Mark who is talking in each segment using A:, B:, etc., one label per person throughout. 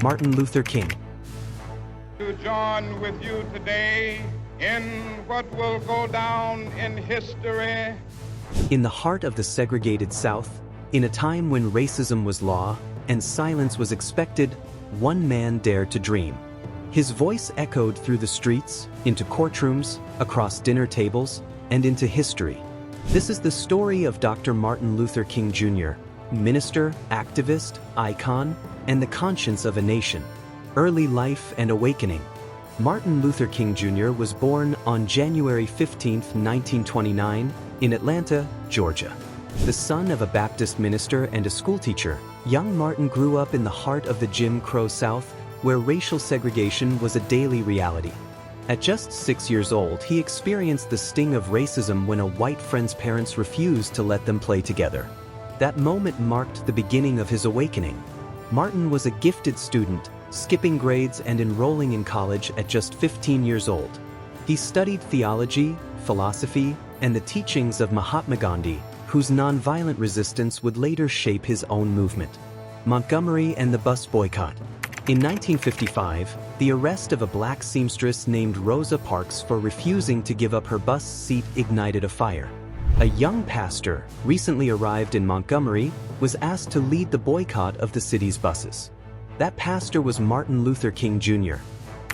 A: Martin Luther King.
B: To join with you today in what will go down in history.
A: In the heart of the segregated South, in a time when racism was law and silence was expected, one man dared to dream. His voice echoed through the streets, into courtrooms, across dinner tables, and into history. This is the story of Dr. Martin Luther King Jr., minister, activist, icon, and the conscience of a nation. Early life and awakening. Martin Luther King Jr. was born on January 15, 1929, in Atlanta, Georgia. The son of a Baptist minister and a schoolteacher, young Martin grew up in the heart of the Jim Crow South, where racial segregation was a daily reality. At just 6 years old, he experienced the sting of racism when a white friend's parents refused to let them play together. That moment marked the beginning of his awakening. Martin was a gifted student, skipping grades and enrolling in college at just 15 years old. He studied theology, philosophy, and the teachings of Mahatma Gandhi, whose nonviolent resistance would later shape his own movement. Montgomery and the bus boycott. In 1955, the arrest of a black seamstress named Rosa Parks for refusing to give up her bus seat ignited a fire. A young pastor, recently arrived in Montgomery, was asked to lead the boycott of the city's buses. That pastor was Martin Luther King Jr.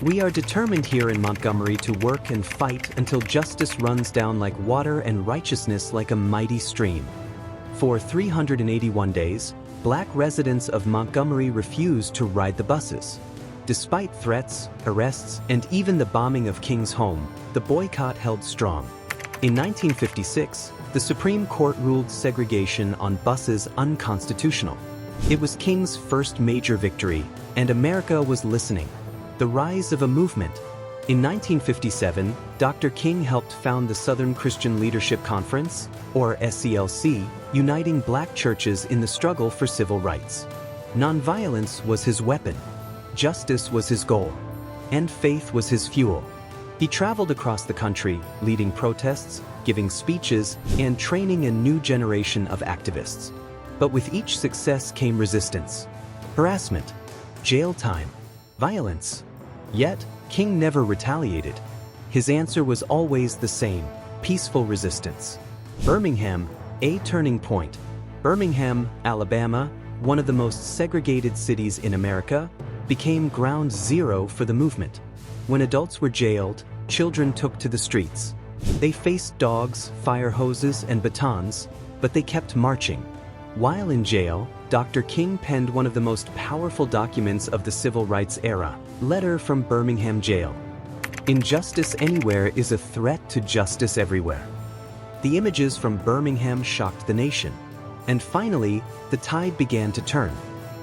A: We are determined here in Montgomery to work and fight until justice runs down like water and righteousness like a mighty stream. For 381 days, black residents of Montgomery refused to ride the buses. Despite threats, arrests, and even the bombing of King's home, the boycott held strong. In 1956, the Supreme Court ruled segregation on buses unconstitutional. It was King's first major victory, and America was listening. The rise of a movement. In 1957, Dr. King helped found the Southern Christian Leadership Conference, or SCLC, uniting black churches in the struggle for civil rights. Nonviolence was his weapon. Justice was his goal. And faith was his fuel. He traveled across the country, leading protests, giving speeches, and training a new generation of activists. But with each success came resistance, harassment, jail time, violence. Yet, King never retaliated. His answer was always the same: peaceful resistance. Birmingham, a turning point. Birmingham, Alabama, one of the most segregated cities in America, became ground zero for the movement. When adults were jailed, children took to the streets. They faced dogs, fire hoses, and batons, but they kept marching. While in jail, Dr. King penned one of the most powerful documents of the civil rights era, Letter from Birmingham Jail. Injustice anywhere is a threat to justice everywhere. The images from Birmingham shocked the nation. And finally, the tide began to turn.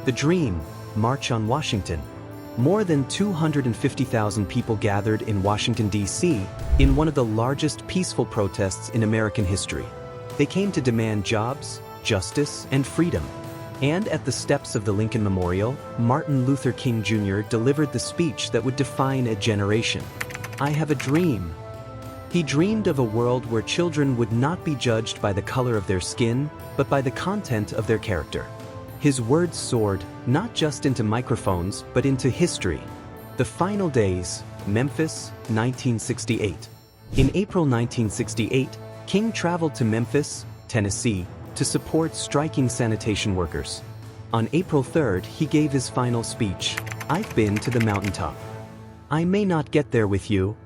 A: The Dream, March on Washington. More than 250,000 people gathered in Washington, D.C., in one of the largest peaceful protests in American history. They came to demand jobs, justice, and freedom. And at the steps of the Lincoln Memorial, Martin Luther King Jr. delivered the speech that would define a generation. I have a dream. He dreamed of a world where children would not be judged by the color of their skin, but by the content of their character. His words soared, not just into microphones, but into history. The final days, Memphis, 1968. In April 1968, King traveled to Memphis, Tennessee, to support striking sanitation workers. On April 3rd, he gave his final speech, I've been to the mountaintop. I may not get there with you.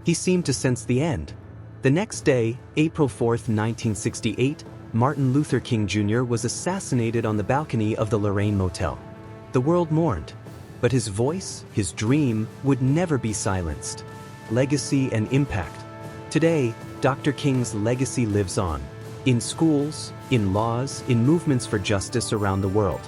A: He seemed to sense the end. The next day, April 4th, 1968, Martin Luther King Jr. was assassinated on the balcony of the Lorraine Motel. The world mourned, but his voice, his dream, would never be silenced. Legacy and impact. Today, Dr. King's legacy lives on. In schools, in laws, in movements for justice around the world.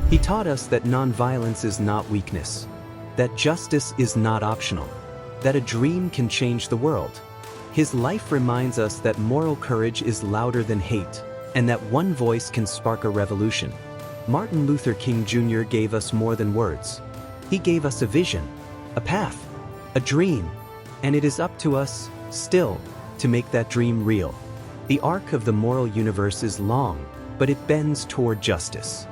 A: He taught us that nonviolence is not weakness, that justice is not optional, that a dream can change the world. His life reminds us that moral courage is louder than hate, and that one voice can spark a revolution. Martin Luther King Jr. gave us more than words. He gave us a vision, a path, a dream, and it is up to us, still, to make that dream real. The arc of the moral universe is long, but it bends toward justice.